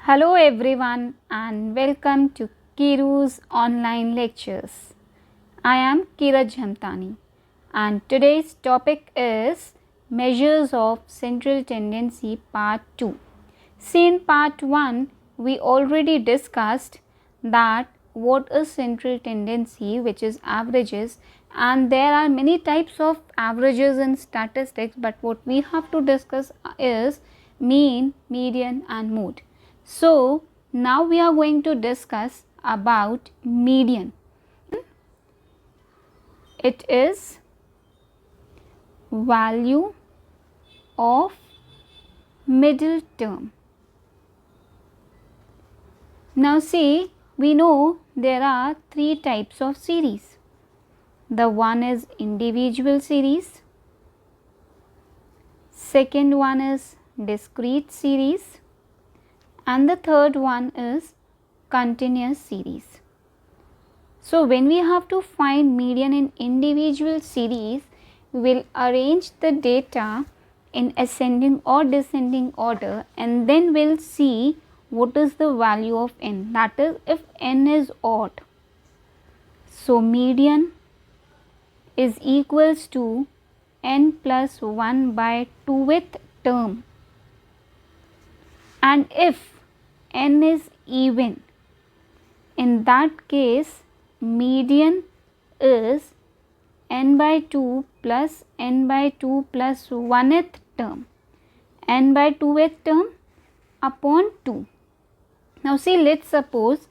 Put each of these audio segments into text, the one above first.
Hello everyone and welcome to Kiru's online lectures. I am Kira Jhamtani and today's topic is Measures of Central Tendency Part 2. See, in Part 1 we already discussed that what is central tendency, which is averages, and there are many types of averages in statistics, but what we have to discuss is mean, median and mode. So now we are going to discuss about median. It is value of middle term. Now see, we know there are three types of series. The one is individual series, second one is discrete series, and the third one is continuous series. So when we have to find median in individual series, we will arrange the data in ascending or descending order, and then we'll see what is the value of n, that is if n is odd. So median is equals to n plus 1 by 2th term, and if n is even, in that case median is n by 2 plus n by 2 plus 1th term, n by 2th term upon 2. Now see, let's suppose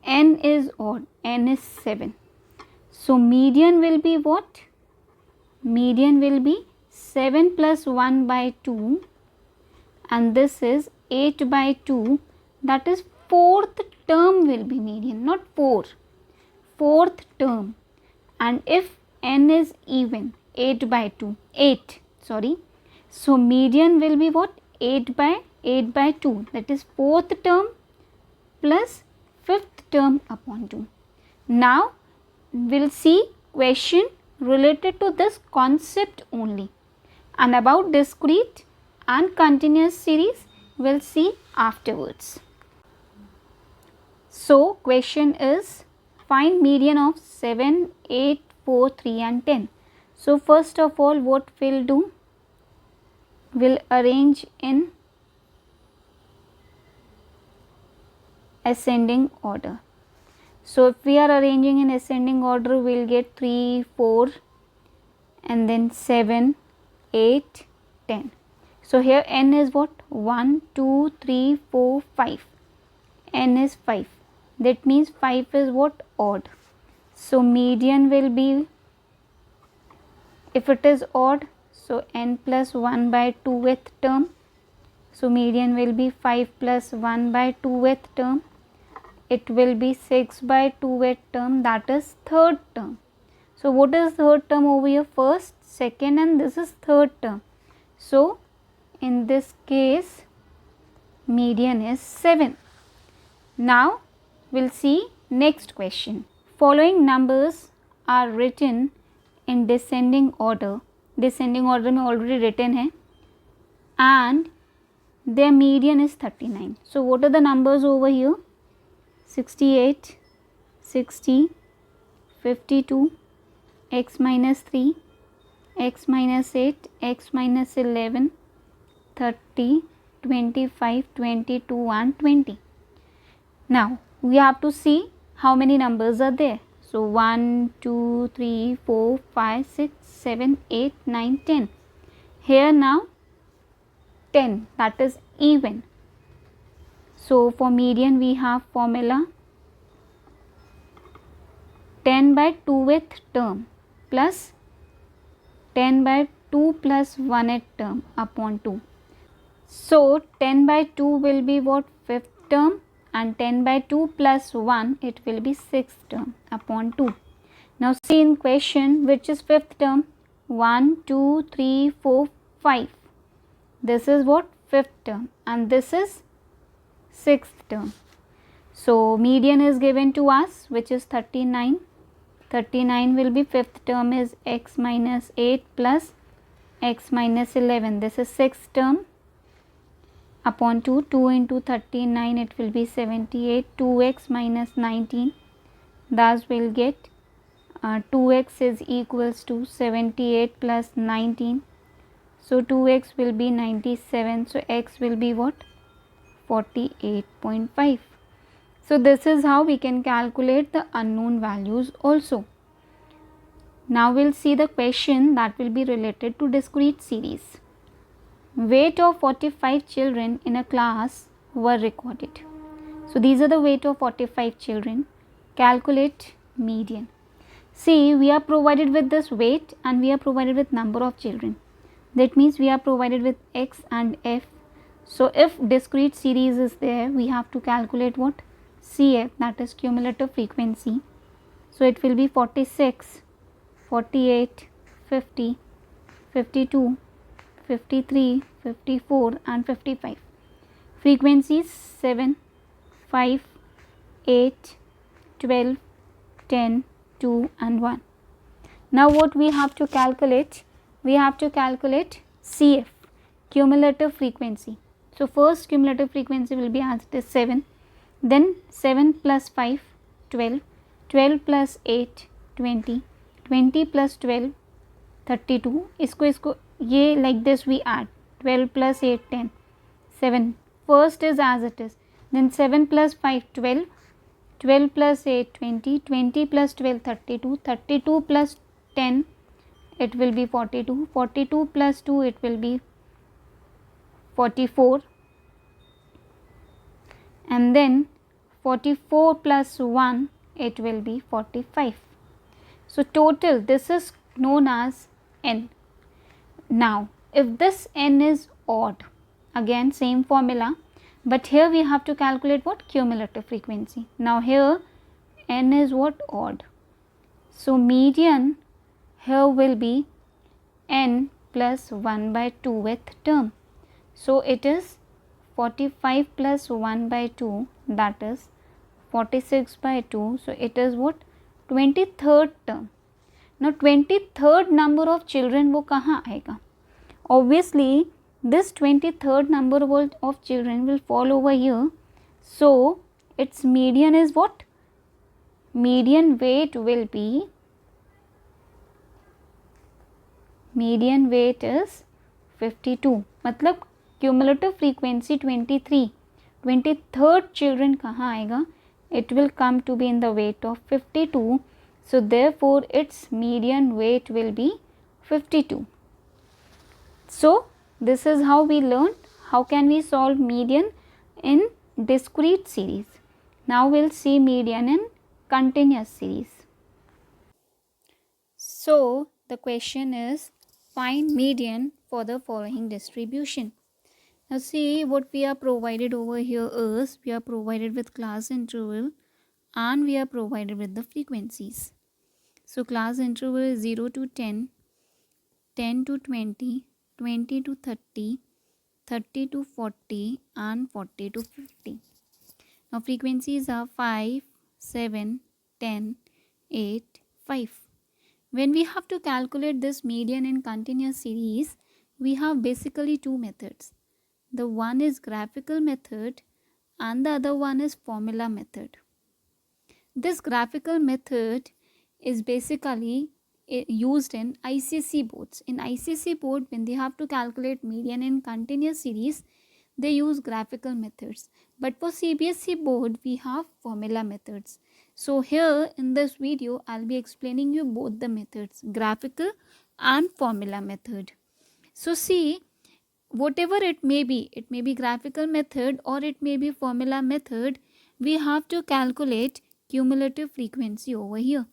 n is odd, n is 7. So median will be what? Median will be 7 plus 1 by 2, and this is 8 by 2, that is 4th term will be median, not 4, 4th term. And if n is even, 8 by 2, 8, sorry. So median will be what? 8 by 2, that is 4th term plus 5th term upon 2. Now we'll see question related to this concept only, and about discrete and continuous series we'll see afterwards. So question is, find median of 7, 8, 4, 3 and 10. So first of all, what we'll do, we'll arrange in ascending order. So if we are arranging in ascending order, we'll get 3, 4 and then 7, 8, 10. So here n is what? 1, 2, 3, 4, 5. N is 5. That means 5 is what? Odd. So median will be, if it is odd, so n plus 1 by 2th term. So median will be 5 plus 1 by 2th term. It will be 6 by 2th term, that is third term. So what is third term over here? First, second and this is third term. So in this case median is 7. Now we'll see next question. Following numbers are written in descending order. Descending order में already written है, and their median is 39. So what are the numbers over here? 68, 60, 52, x minus 3, x minus 8, x minus 11, 30, 25, 22 and 20. Now we have to see how many numbers are there. So 1, 2, 3, 4, 5, 6, 7, 8, 9, 10. Here now 10, that is even. So for median we have formula 10 by 2th term plus 10 by 2 plus 1th term upon 2. So 10 by 2 will be what? 5th term, and 10 by 2 plus 1, it will be 6th term upon 2. Now see in question, which is 5th term? 1, 2, 3, 4, 5. This is what? 5th term, and this is 6th term. So median is given to us, which is 39. 39 will be 5th term is x minus 8 plus x minus 11. This is 6th term upon 2. 2 into 39, it will be 78. 2x minus 19, thus we'll get 2x is equals to 78 plus 19. So 2x will be 97. So x will be what? 48.5. So this is how we can calculate the unknown values also. Now we'll see the question that will be related to discrete series. Weight of 45 children in a class were recorded. So these are the weight of 45 children. Calculate median. See, we are provided with this weight and we are provided with number of children. That means we are provided with x and f. So if discrete series is there, we have to calculate what? CF, that is cumulative frequency. So it will be 46, 48, 50, 52, 53, 54 and 55. Frequencies 7, 5, 8, 12, 10, 2 and 1. Now what we have to calculate? We have to calculate CF, cumulative frequency. So first cumulative frequency will be as it is 7, then 7 plus 5, 12, 12 plus 8, 20, 20 plus 12, 32. इसको ये like this we add 12 plus 8, 10, 7. First is as it is, then 7 plus 5, 12, 12 plus 8, 20, 20 plus 12, 32, 32 plus 10, it will be 42, 42 plus 2, it will be 44, and then 44 plus 1, it will be 45. So total, this is known as n. Now if this n is odd, again same formula, but here we have to calculate what? Cumulative frequency. Now here n is what? Odd. So median here will be n plus 1 by 2th term. So it is 45 plus 1 by 2, that is 46 by 2. So it is what? 23rd term. Now 23rd number of children वो कहाँ आएगा? Obviously this 23rd number of children will fall over here. So its median is what? Median weight will be, median weight is 52. मतलब cumulative frequency 23. 23rd children कहाँ आएगा? It will come to be in the weight of 52. So therefore its median weight will be 52. So this is how we learned how can we solve median in discrete series. Now we'll see median in continuous series. So the question is, find median for the following distribution. Now see, what we are provided over here is, we are provided with class interval and we are provided with the frequencies. So class interval is 0 to 10, 10 to 20, 20 to 30, 30 to 40 and 40 to 50. Now frequencies are 5, 7, 10, 8, 5. When we have to calculate this median in continuous series, we have basically two methods. The one is graphical method and the other one is formula method. This graphical method is basically used in ICSE boards. In ICSE board, when they have to calculate median in continuous series, they use graphical methods. But for CBSE board, we have formula methods. So here in this video, I'll be explaining you both the methods, graphical and formula method. So see, whatever it may be graphical method or it may be formula method, we have to calculate cumulative frequency over here.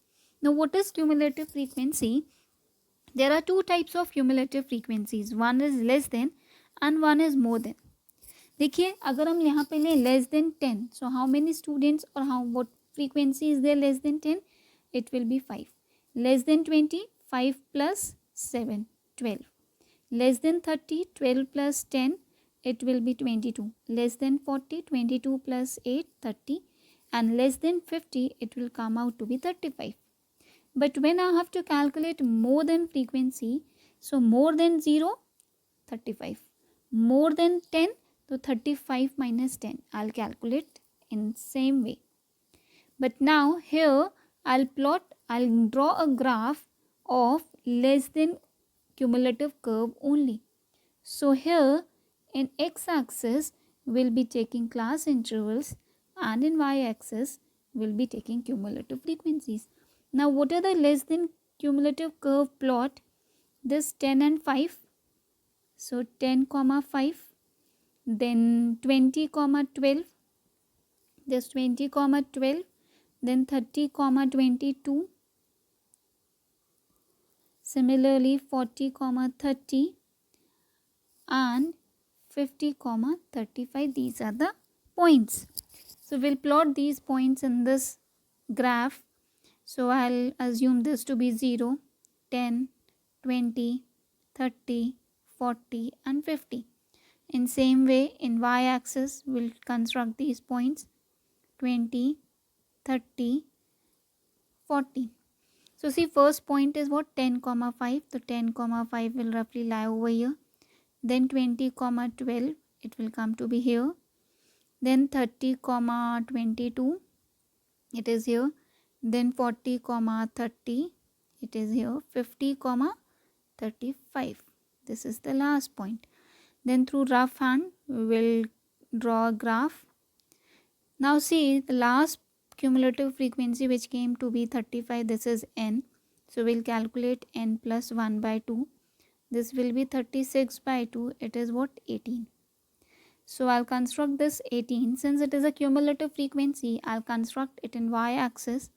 Now what is cumulative frequency? There are two types of cumulative frequencies. One is less than and one is more than. देखिए अगर हम यहाँ पे लें less than 10, so how many students or what frequency is there less than 10? It will be 5. Less than 20, 5 plus 7, 12. Less than 30, 12 plus 10, it will be 22. Less than 40, 22 plus 8, 30. And less than 50, it will come out to be 35. But when I have to calculate more than frequency, so more than 0, 35. More than 10, So 35 minus 10, I'll calculate in same way. But now here I'll draw a graph of less than cumulative curve only. So here in x-axis we'll be taking class intervals, and in y-axis we'll be taking cumulative frequencies. Now what are the less than cumulative curve plot? This 10 and 5. So 10 comma 5, then 20 comma 12, this 20 comma 12, then 30 comma 22, similarly 40 comma 30 and 50 comma 35. These are the points. So we'll plot these points in this graph. So I'll assume this to be 0, 10, 20, 30, 40 and 50. In same way, in y-axis we'll construct these points 20, 30, 40. So see, first point is what? 10 comma 5. So 10 comma 5 will roughly lie over here. Then 20 comma 12, it will come to be here. Then 30 comma 22, it is here. Then 40 comma 30, it is here. 50 comma 35, this is the last point. Then through rough hand we will draw a graph. Now see, the last cumulative frequency which came to be 35, this is n. So we'll calculate n plus 1 by 2. This will be 36 by 2, it is what? 18. So I'll construct this 18. Since it is a cumulative frequency, I'll construct it in y-axis.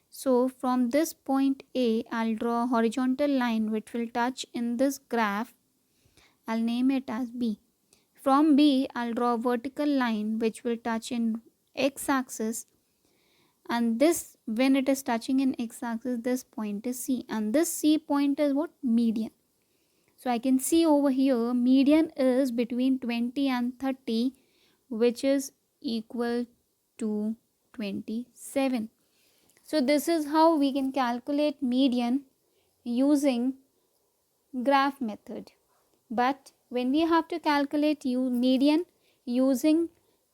So from this point A, I'll draw a horizontal line which will touch in this graph. I'll name it as B. From B, I'll draw a vertical line which will touch in x-axis. And this, when it is touching in x-axis, this point is C. And this C point is what? Median. So I can see over here, median is between 20 and 30, which is equal to 27. So this is how we can calculate median using graph method. But when we have to calculate median using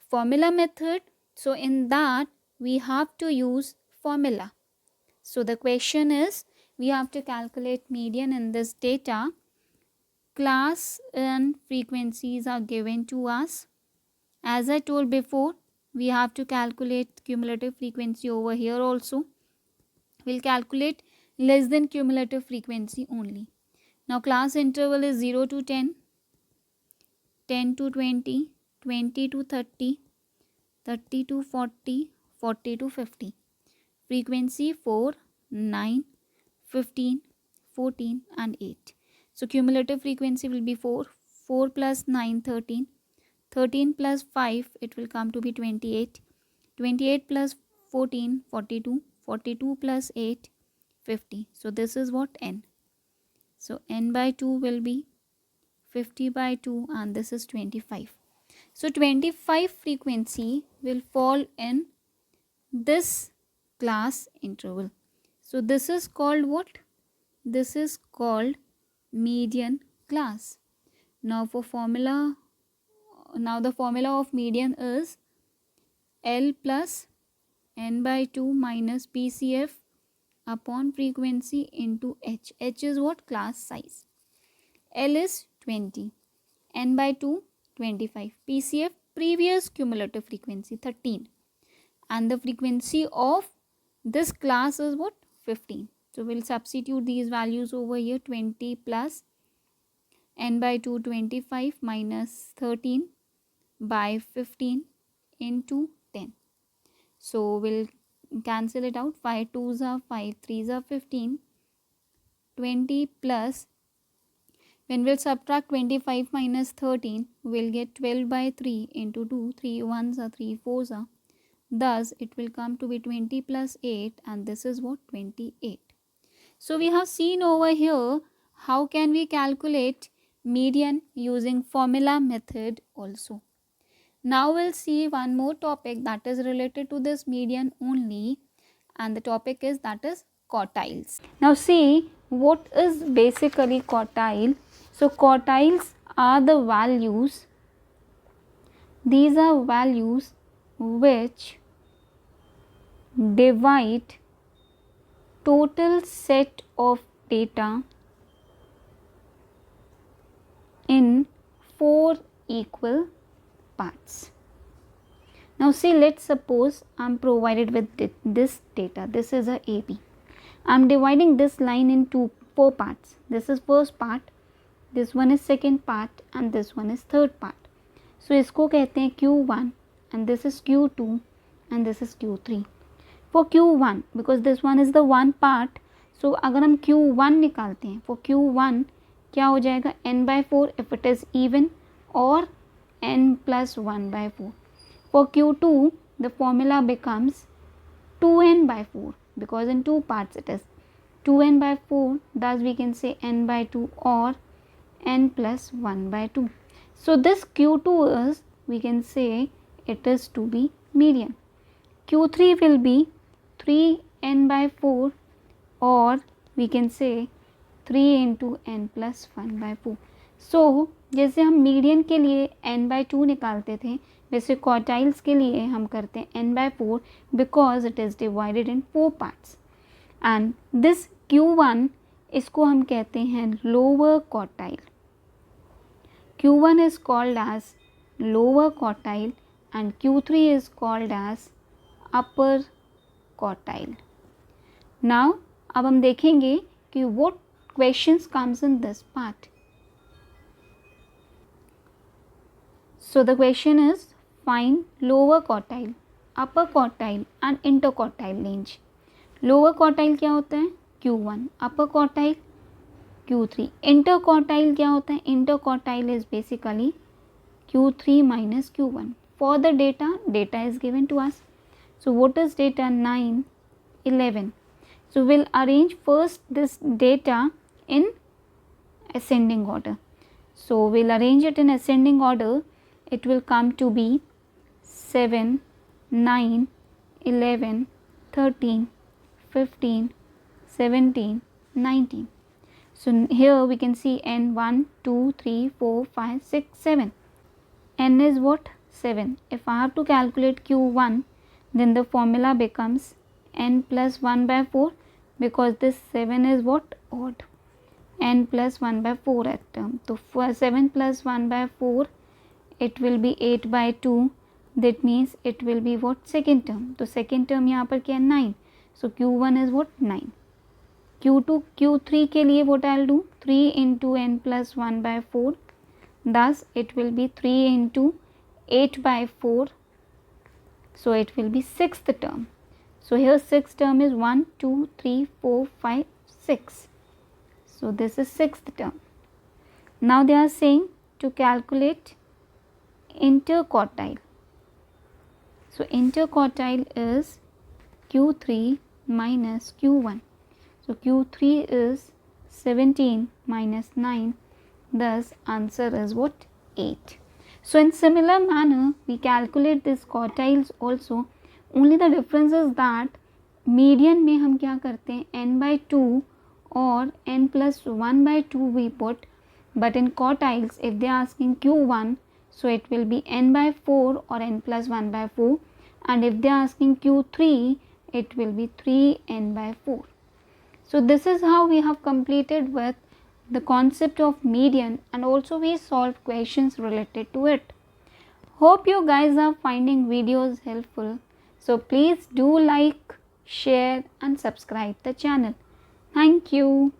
formula method, so in that we have to use formula. So the question is, we have to calculate median in this data. Class and frequencies are given to us. As I told before, we have to calculate cumulative frequency over here also. We'll calculate less than cumulative frequency only. Now class interval is 0 to 10, 10 to 20, 20 to 30, 30 to 40, 40 to 50. Frequency 4, 9, 15, 14 and 8. So cumulative frequency will be 4. 4 plus 9, 13. 13 plus 5, it will come to be 28. 28 plus 14, 42. 42 plus 8, 50. So this is what? N. So N by 2 will be 50 by 2 and this is 25. So 25 frequency will fall in this class interval. So this is called what? This is called median class. Now the formula of median is L plus N by 2 minus PCF upon frequency into H. H is what? Class size. L is 20. N by 2, 25. PCF, previous cumulative frequency, 13. And the frequency of this class is what? 15. So we'll substitute these values over here. 20 plus N by 2, 25 minus 13 by 15 into 10. So we'll cancel it out. 5 2s are 5, 3s are 15. 20 plus, when we'll subtract 25 minus 13, we'll get 12 by 3 into 2. 3 1s are 3 4s are. Thus, it will come to be 20 plus 8 and this is what? 28. So we have seen over here how can we calculate median using formula method also. Now we'll see one more topic that is related to this median only, and the topic is quartiles. Now see, what is basically quartile? So quartiles are the values these are values which divide total set of data in 4 equal parts. Now see, let's suppose I am provided with this data. This is a AB. I am dividing this line into 4 parts. This is first part, this one is second part, and this one is third part. So इसको कहते हैं Q1 and this is Q2 and this is Q3. For Q1, because this one is the one part, so अगर हम Q1 निकालते हैं, for Q1 क्या हो जाएगा, n/4 if it is even or n+1/4. For Q2 the formula becomes 2n/4 because in 2 parts it is 2n/4, thus we can say n/2 or n+1/2. So this Q2 is, we can say it is to be median. Q3 will be 3n/4 or we can say 3 into n+1/4. So जैसे हम median के लिए n/2 निकालते थे, वैसे quartiles के लिए हम करते हैं n/4 because it is divided in 4 parts. And this Q1, इसको हम कहते हैं lower quartile. Q1 is called as lower quartile and Q3 is called as upper quartile. Now अब हम देखेंगे कि what questions comes in this part. So the question is find lower quartile, upper quartile and interquartile range. Lower quartile क्या होता है, Q1. Upper quartile Q3. Interquartile क्या होता है, interquartile is basically Q3 minus Q1. For the data is given to us. So what is data? 9, 11. So we'll arrange first this data in ascending order. So we'll arrange it in ascending order. It will come to be 7, 9, 11, 13, 15, 17, 19. So here we can see n 1, 2, 3, 4, 5, 6, 7. N is what? 7. If I have to calculate Q1, then the formula becomes n+1/4 because this 7 is what? Odd. n+1/4 at term. So for 7 plus 1/4, it will be 8/2. That means it will be what? Second term. So second term यहाँ पर क्या है? 9. So Q1 is what? 9. Q2, Q3 के लिए what I'll do? 3 into n+1/4. Thus it will be 3 into 8/4. So it will be sixth term. So here sixth term is 1, 2, 3, 4, 5, 6. So this is sixth term. Now they are saying to calculate interquartile. So interquartile is Q3 minus Q1. So Q3 is 17 minus 9. Thus answer is what? 8. So in similar manner we calculate this quartiles also. Only the difference is that median में हम क्या करते हैं, n/2 or n+1/2 we put, but in quartiles if they are asking Q1, so it will be n/4 or n+1/4, and if they are asking Q3, it will be 3n/4. So this is how we have completed with the concept of median, and also we solved questions related to it. Hope you guys are finding videos helpful. So please do like, share and subscribe the channel. Thank you.